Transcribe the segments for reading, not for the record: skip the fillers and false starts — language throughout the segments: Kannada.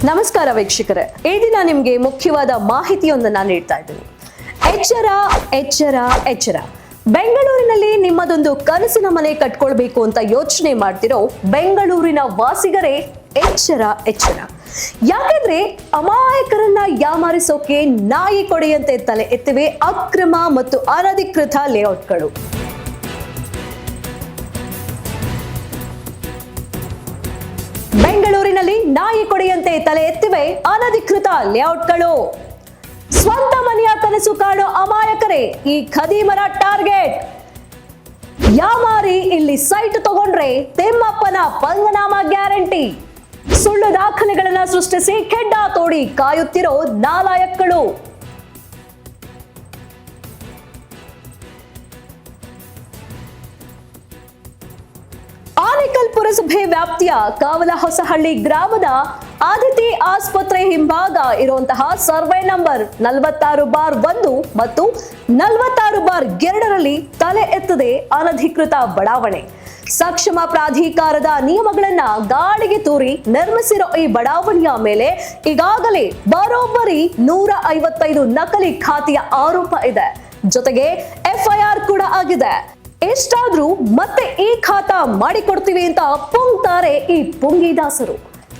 ನಮಸ್ಕಾರ ವೀಕ್ಷಕರೇ, ಈ ದಿನ ನಿಮಗೆ ಮುಖ್ಯವಾದ ಮಾಹಿತಿಯೊಂದನ್ನು ನೀಡ್ತಾ ಇದ್ದೀನಿ. ಎಚ್ಚರ ಎಚ್ಚರ ಎಚ್ಚರ. ಬೆಂಗಳೂರಿನಲ್ಲಿ ನಿಮ್ಮದೊಂದು ಕನಸಿನ ಮನೆ ಕಟ್ಕೊಳ್ಬೇಕು ಅಂತ ಯೋಚನೆ ಮಾಡ್ತಿರೋ ಬೆಂಗಳೂರಿನ ವಾಸಿಗರೇ ಎಚ್ಚರ ಎಚ್ಚರ. ಯಾಕಂದ್ರೆ ಅಮಾಯಕರನ್ನ ಯಾಮಾರಿಸೋಕೆ ನಾಯಿ ಕೊಡೆಯಂತೆ ತಲೆ ಎತ್ತಿವೆ ಅಕ್ರಮ ಮತ್ತು ಅನಧಿಕೃತ ಲೇಔಟ್ಗಳು. ಬೆಂಗಳೂರಿನಲ್ಲಿ ನಾಯಿ ಕೊಡೆಯಂತೆ ತಲೆ ಎತ್ತಿವೆ ಅನಧಿಕೃತ ಲೇಔಟ್ಗಳು. ಸ್ವಂತ ಮನೆಯ ಕನಸು ಕಾಣೋ ಅಮಾಯಕರೇ ಈ ಖದೀಮರ ಟಾರ್ಗೆಟ್. ಯಾಮಾರಿ ಇಲ್ಲಿ ಸೈಟ್ ತಗೊಂಡ್ರೆ ತಿಮ್ಮಪ್ಪನ ಪಂಗನಾಮ ಗ್ಯಾರಂಟಿ. ಸುಳ್ಳು ದಾಖಲೆಗಳನ್ನ ಸೃಷ್ಟಿಸಿ ಕೆಡ್ಡ ತೋಡಿ ಕಾಯುತ್ತಿರೋ ನಾಲಾಯಕ್ಗಳು. ಆನೇಕಲ್ ಪುರಸಭೆ ವ್ಯಾಪ್ತಿಯ ಕಾವಲಹೊಸಹಳ್ಳಿ ಗ್ರಾಮದ ಆದಿತಿ ಆಸ್ಪತ್ರೆ ಹಿಂಭಾಗ ಇರುವಂತಹ ಸರ್ವೆ ನಂಬರ್ 46/1 ಮತ್ತು 46/2ರಲ್ಲಿ ತಲೆ ಎತ್ತದೆ ಅನಧಿಕೃತ ಬಡಾವಣೆ. ಸಕ್ಷಮ ಪ್ರಾಧಿಕಾರದ ನಿಯಮಗಳನ್ನ ಗಾಳಿಗೆ ತೂರಿ ನಿರ್ಮಿಸಿರೋ ಈ ಬಡಾವಣೆಯ ಮೇಲೆ ಈಗಾಗಲೇ ಬರೋಬ್ಬರಿ 155 ನಕಲಿ ಖಾತೆಯ ಆರೋಪ ಇದೆ. ಜೊತೆಗೆ FIR ಕೂಡ ಆಗಿದೆ. ಎಷ್ಟಾದ್ರೂ ಮತ್ತೆ ಈ ಖಾತಾ ಮಾಡಿಕೊಡ್ತೀವಿ ಅಂತ ಪುಂಗ್ತಾರೆ ಈ ಪುಂಗಿದಾಸರು.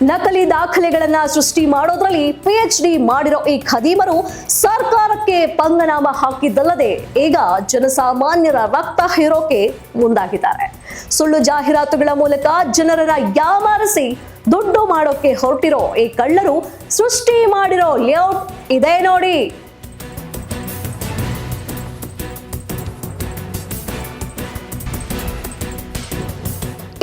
ನಕಲಿ ದಾಖಲೆಗಳನ್ನ ಸೃಷ್ಟಿ ಮಾಡೋದ್ರಲ್ಲಿ PhD ಮಾಡಿರೋ ಈ ಖದೀಮರು ಸರ್ಕಾರಕ್ಕೆ ಪಂಗನಾಮ ಹಾಕಿದ್ದಲ್ಲದೆ ಈಗ ಜನಸಾಮಾನ್ಯರ ರಕ್ತ ಹೀರೋಕೆ ಮುಂದಾಗಿದ್ದಾರೆ. ಸುಳ್ಳು ಜಾಹೀರಾತುಗಳ ಮೂಲಕ ಜನರನ್ನ ಯಾಮಾರಿಸಿ ದುಡ್ಡು ಮಾಡೋಕೆ ಹೊರಟಿರೋ ಈ ಕಳ್ಳರು ಸೃಷ್ಟಿ ಮಾಡಿರೋ ಲೇಔಟ್ ಇದೆ ನೋಡಿ.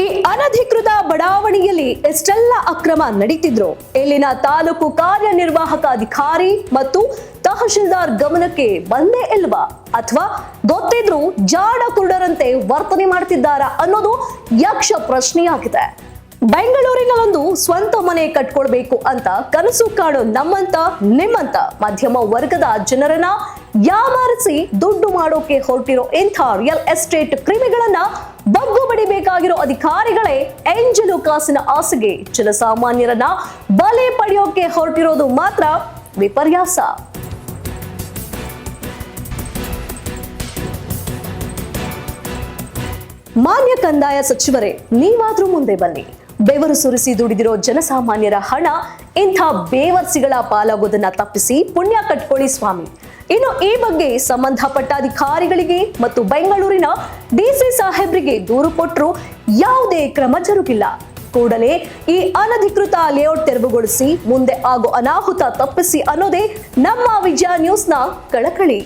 ಈ ಅನಧಿಕೃತ ಬಡಾವಣೆಯಲ್ಲಿ ಎಷ್ಟೆಲ್ಲ ಅಕ್ರಮ ನಡೀತಿದ್ರು ಇಲ್ಲಿನ ತಾಲೂಕು ಕಾರ್ಯನಿರ್ವಾಹಕ ಅಧಿಕಾರಿ ಮತ್ತು ತಹಶೀಲ್ದಾರ್ ಗಮನಕ್ಕೆ ಬಂದೇ ಇಲ್ವಾ? ಅಥವಾ ಗೊತ್ತಿದ್ರು ಜಾಡ ಕುರುಡರಂತೆ ವರ್ತನೆ ಮಾಡ್ತಿದ್ದಾರಾ ಅನ್ನೋದು ಯಕ್ಷ ಪ್ರಶ್ನೆಯಾಗಿದೆ. ಬೆಂಗಳೂರಿನಲ್ಲೊಂದು ಸ್ವಂತ ಮನೆ ಕಟ್ಕೊಳ್ಬೇಕು ಅಂತ ಕನಸು ಕಾಣೋ ನಮ್ಮಂತ ನಿಮ್ಮಂತ ಮಧ್ಯಮ ವರ್ಗದ ಜನರನ್ನ ಯಾಮಾರಿಸಿ ದುಡ್ಡು ಮಾಡೋಕೆ ಹೊರಟಿರೋ ಇಂಥ ರಿಯಲ್ ಎಸ್ಟೇಟ್ ಕ್ರಿಮಿಗಳನ್ನ ಬಗ್ಗು ಬಡಿಬೇಕಾಗಿರೋ ಅಧಿಕಾರಿಗಳೇ ಎಂಜಲು ಕಾಸಿನ ಆಸೆಗೆ ಜನಸಾಮಾನ್ಯರನ್ನ ಬಲಿ ಪಡೆಯೋಕೆ ಹೊರಟಿರೋದು ಮಾತ್ರ ವಿಪರ್ಯಾಸ. ಮಾನ್ಯ ಕಂದಾಯ ಸಚಿವರೇ, ನೀವಾದ್ರೂ ಮುಂದೆ ಬನ್ನಿ. ಬೆವರು ಸುರಿಸಿ ದುಡಿದಿರೋ ಜನಸಾಮಾನ್ಯರ ಹಣ ಇಂಥ ಬೇವರ್ಸಿಗಳ ಪಾಲಾಗೋದನ್ನ ತಪ್ಪಿಸಿ ಪುಣ್ಯ ಕಟ್ಕೊಳ್ಳಿ ಸ್ವಾಮಿ. ಇನ್ನು ಈ ಬಗ್ಗೆ ಸಂಬಂಧಪಟ್ಟ ಅಧಿಕಾರಿಗಳಿಗೆ ಮತ್ತು ಬೆಂಗಳೂರಿನ DC ಸಾಹೇಬ್ರಿಗೆ ದೂರು ಕೊಟ್ಟರು ಯಾವುದೇ ಕ್ರಮ ಜರುಗಿಲ್ಲ. ಕೂಡಲೇ ಈ ಅನಧಿಕೃತ ಲೇಔಟ್ ತೆರವುಗೊಳಿಸಿ ಮುಂದೆ ಆಗೋ ಅನಾಹುತ ತಪ್ಪಿಸಿ ಅನ್ನೋದೇ ನಮ್ಮ ವಿಜಯ ನ್ಯೂಸ್ನ ಕಳಕಳಿ.